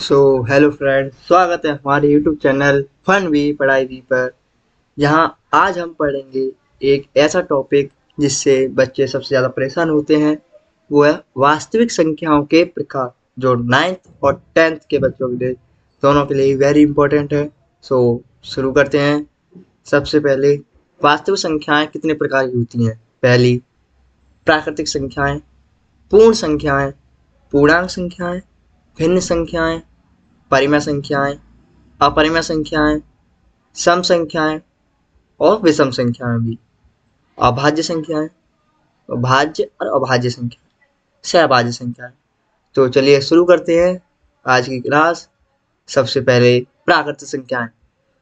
So hello friend, स्वागत है हमारे यूट्यूब चैनल फन भी पढ़ाई भी पर। यहाँ आज हम पढ़ेंगे एक ऐसा टॉपिक जिससे बच्चे सबसे ज़्यादा परेशान होते हैं। वो है वास्तविक संख्याओं के प्रकार, जो 9th और 10th के बच्चों के लिए, दोनों के लिए वेरी इंपॉर्टेंट है। सो शुरू करते हैं। सबसे पहले, वास्तविक संख्याएं कितने प्रकार की होती हैं? पहली, प्राकृतिक संख्याएं, पूर्ण संख्याएं, पूर्णांक संख्याएं, भिन्न संख्याएं, परिमेय संख्याएं, अपरिमेय संख्याएं, सम संख्याएं और विषम संख्याएं भी, अभाज्य संख्याएं, भाज्य और अभाज्य संख्याएं, सहभाज्य संख्याएं। तो चलिए शुरू करते हैं आज की क्लास। सबसे पहले, प्राकृतिक संख्याएं।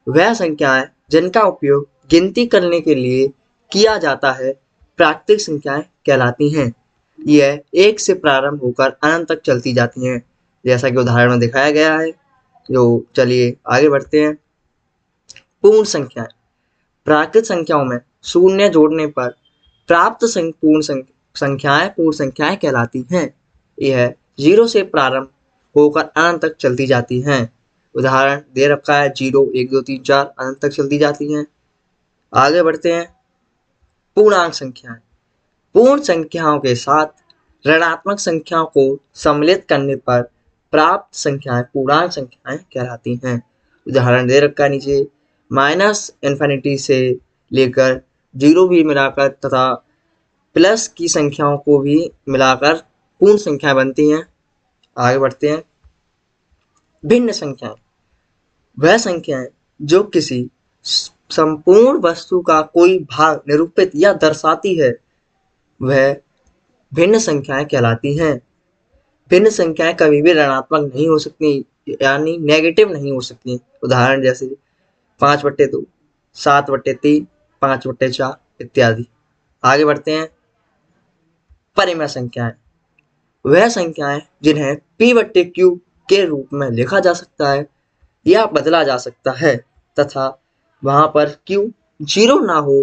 वह संख्याएं जिनका उपयोग गिनती करने के लिए किया जाता है प्राकृतिक संख्याएं कहलाती हैं। यह एक से प्रारंभ होकर अनंत तक चलती जाती हैं, जैसा कि उदाहरण में दिखाया गया है। तो चलिए आगे बढ़ते हैं। पूर्ण संख्याएं। प्राकृत संख्याओं में शून्य जोड़ने पर प्राप्त संख्याएं पूर्ण संख्याएं कहलाती हैं। यह 0 से प्रारंभ होकर अनंत तक चलती जाती हैं। उदाहरण दे रखा है, 0 1 2 3 4 अनंत तक चलती जाती हैं। आगे बढ़ते हैं। पूर्णांक संख्याएं। पूर्ण संख्याओं के साथ ऋणात्मक संख्याओं को सम्मिलित करने पर प्राप्त संख्याएं पूर्णांक संख्याएं कहलाती हैं। उदाहरण दे रखा है नीचे, माइनस इन्फिनिटी से लेकर 0 भी मिलाकर तथा प्लस की संख्याओं को भी मिलाकर पूर्ण संख्याएं बनती हैं। आगे बढ़ते हैं। भिन्न संख्याएं। वह संख्याएं जो किसी संपूर्ण वस्तु का कोई भाग निरूपित या दर्शाती है, वह भिन्न संख्याएं कहलाती हैं। भिन्न संख्याएं कभी भी ऋणात्मक नहीं हो सकती, यानी नेगेटिव नहीं हो सकती। उदाहरण जैसे 5/2, 7/3, 5/4 इत्यादि। आगे बढ़ते हैं। परिमेय संख्याएं। वह संख्याएं जिन्हें p/q के रूप में लिखा जा सकता है या बदला जा सकता है तथा वहां पर q 0 ना हो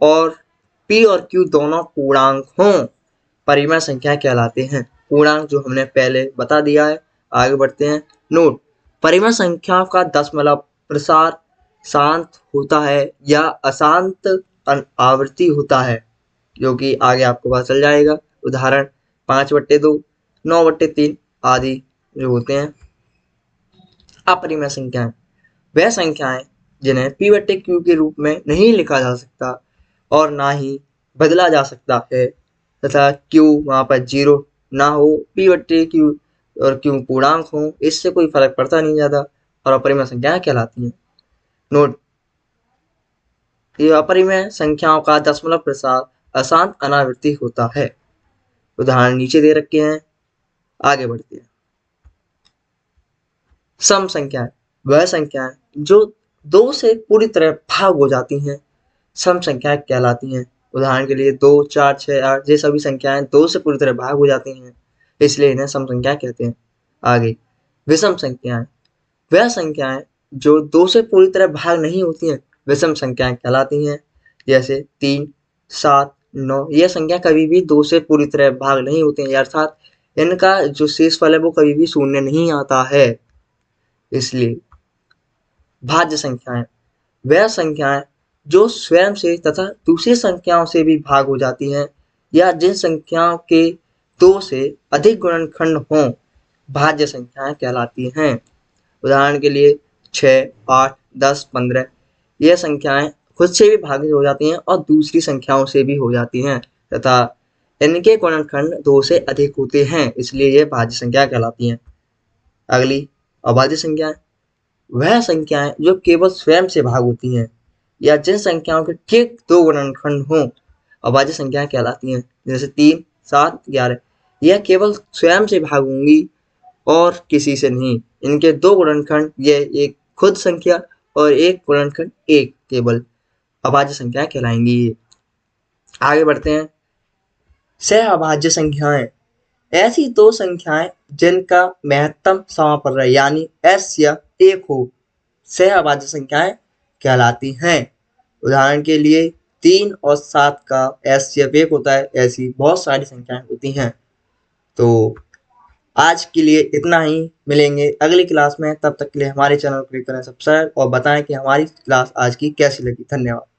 और p और q दोनों पूर्णांक हों, परिमेय संख्या कहलाते हैं। पूर्णांक जो हमने पहले बता दिया है। आगे बढ़ते हैं। नोट: परिमेय संख्याओं का दशमलव प्रसार शांत होता है या अशांत आवृत्ति होता है, जो कि आगे आपको पता चल जाएगा। उदाहरण 5/2, 9/3 आदि जो होते हैं। अपरिमेय संख्याएं। वह संख्याएं जिन्हें p/q के रूप में नहीं लिखा जा सकता और ना ही बदला जा सकता है तथा q वहां पर 0 ना हो, p/q और q पूर्णांक हो, इससे कोई फर्क पड़ता नहीं ज्यादा, और अपरिमेय संख्याएं कहलाती हैं। नोट: ये अपरिमेय संख्याओं का दशमलव प्रसार अशांत अनावृत्ति होता है। उदाहरण नीचे दे रखे हैं। आगे बढ़ते हैं। सम संख्याएं। वह संख्याएं जो 2 से पूरी तरह भाग हो जाती हैं, सम संख्याएं कहलाती हैं। उदाहरण के लिए 2 4 6 8 ये सभी संख्याएं 2 से पूरी तरह भाग हो जाती हैं, इसलिए इन्हें सम संख्या कहते हैं। आगे, विषम संख्याएं। वह संख्याएं जो 2 से पूरी तरह भाग नहीं होती हैं, विषम संख्याएं कहलाती हैं। जैसे 3 7 9, यह संख्या कभी भी 2 से पूरी तरह भाग नहीं होती हैं, अर्थात इनका जो शेषफल है वो कभी भी शून्य नहीं आता है, इसलिए। भाज्य संख्याएं। वह संख्याएं जो स्वयं से तथा दूसरी संख्याओं से भी भाग हो जाती हैं या जिन संख्याओं के 2 से अधिक गुणनखंड हों, भाज्य संख्याएं कहलाती हैं। उदाहरण के लिए 6 8 10 15, यह संख्याएं खुद से भी भागित हो जाती हैं और दूसरी संख्याओं से भी हो जाती हैं तथा इनके गुणनखंड 2 से अधिक होते हैं, इसलिए ये भाज्य संख्या कहलाती हैं। अगली, अभाज्य संख्याएं। वह संख्याएं जो केवल स्वयं से भाग होती हैं या जिन संख्याओं के ठीक 2 गुणनखंड हों, अभाज्य संख्याएं कहलाती हैं। जैसे 3 7 11, यह केवल स्वयं से भाग होंगी और किसी से नहीं। इनके 2 गुणनखंड, यह एक खुद संख्या और एक गुणनखंड एक, केवल अभाज्य संख्या कहलाएंगी। आगे बढ़ते हैं। सहअभाज्य संख्याएं। ऐसी 2 संख्याएं जिनका महत्तम समापन यानी s या 1 हो, सहअभाज्य संख्याएं कहलाती हैं। उदाहरण के लिए 3 और 7 का s या 1 होता है, ऐसी बहुत सारी संख्याएं होती हैं। तो आज के लिए इतना ही, मिलेंगे अगली क्लास में, तब तक के लिए हमारे चैनल को करें सब्सक्राइब और बताएं कि हमारी क्लास आज की कैसी लगी। धन्यवाद।